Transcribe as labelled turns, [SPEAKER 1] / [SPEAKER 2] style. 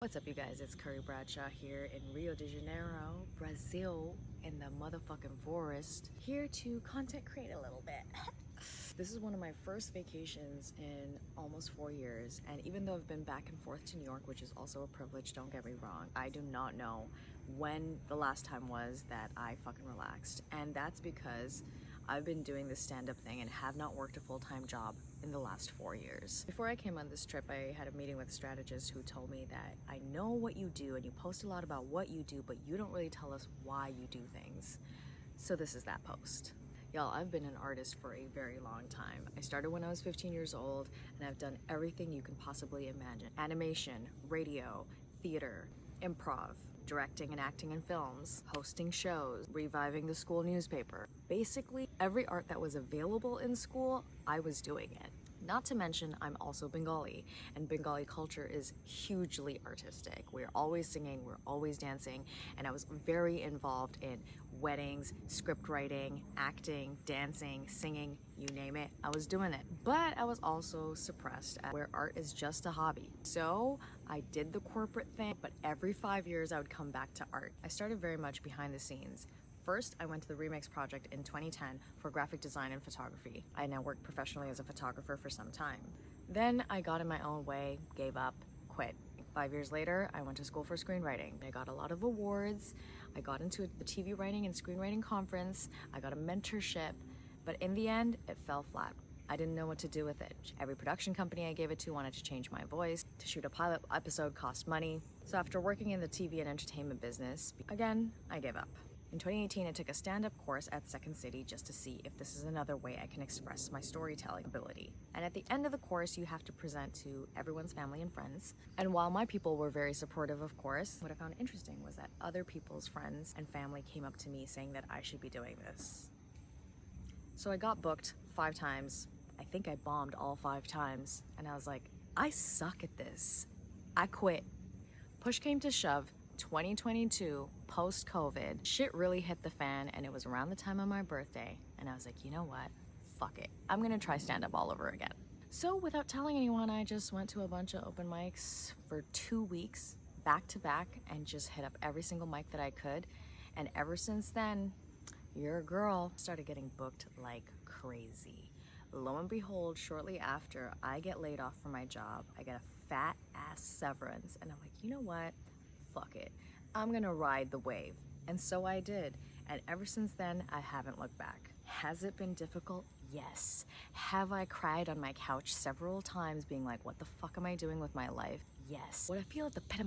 [SPEAKER 1] What's up, you guys? It's Curry Bradshaw here in Rio de Janeiro, Brazil, in the motherfucking forest, here to content create a little bit. This is one of my first vacations in almost 4 years, and even though I've been back and forth to New York, which is also a privilege, don't get me wrong, I do not know when the last time was that I fucking relaxed. And that's because I've been doing this stand-up thing and have not worked a full-time job in the last 4 years. Before I came on this trip, I had a meeting with a strategist who told me that I know what you do and you post a lot about what you do, but you don't really tell us why you do things. So this is that post. Y'all, I've been an artist for a very long time. I started when I was 15 years old, and I've done everything you can possibly imagine. Animation, radio, theater, improv, directing and acting in films, hosting shows, reviving the school newspaper. Basically, every art that was available in school, I was doing it. Not to mention, I'm also Bengali, and Bengali culture is hugely artistic. We're always singing, we're always dancing, and I was very involved in weddings, script writing, acting, dancing, singing, you name it, I was doing it. But I was also suppressed at where art is just a hobby. So I did the corporate thing, but every 5 years I would come back to art. I started very much behind the scenes. First, I went to the Remix Project in 2010 for graphic design and photography. I now work professionally as a photographer for some time. Then I got in my own way, gave up, quit. 5 years later, I went to school for screenwriting. I got a lot of awards. I got into the TV writing and screenwriting conference. I got a mentorship, but in the end, it fell flat. I didn't know what to do with it. Every production company I gave it to wanted to change my voice. To shoot a pilot episode cost money. So after working in the TV and entertainment business, again, I gave up. In 2018, I took a stand-up course at Second City just to see if this is another way I can express my storytelling ability. And at the end of the course, you have to present to everyone's family and friends. And while my people were very supportive, of course, what I found interesting was that other people's friends and family came up to me saying that I should be doing this. So I got booked 5 times. I think I bombed all 5 times. And I was like, I suck at this. I quit. Push came to shove. 2022, post-COVID, shit really hit the fan, and it was around the time of my birthday, and I was like, you know what? Fuck it. I'm gonna try stand-up all over again. So without telling anyone, I just went to a bunch of open mics for 2 weeks, back to back, and just hit up every single mic that I could. And ever since then, your girl started getting booked like crazy. Lo and behold, shortly after I get laid off from my job, I get a fat ass severance, and I'm like, you know what? Fuck it. I'm gonna ride the wave. And so I did. And ever since then, I haven't looked back. Has it been difficult? Yes. Have I cried on my couch several times being like, what the fuck am I doing with my life? Yes. Would I feel at the pit of my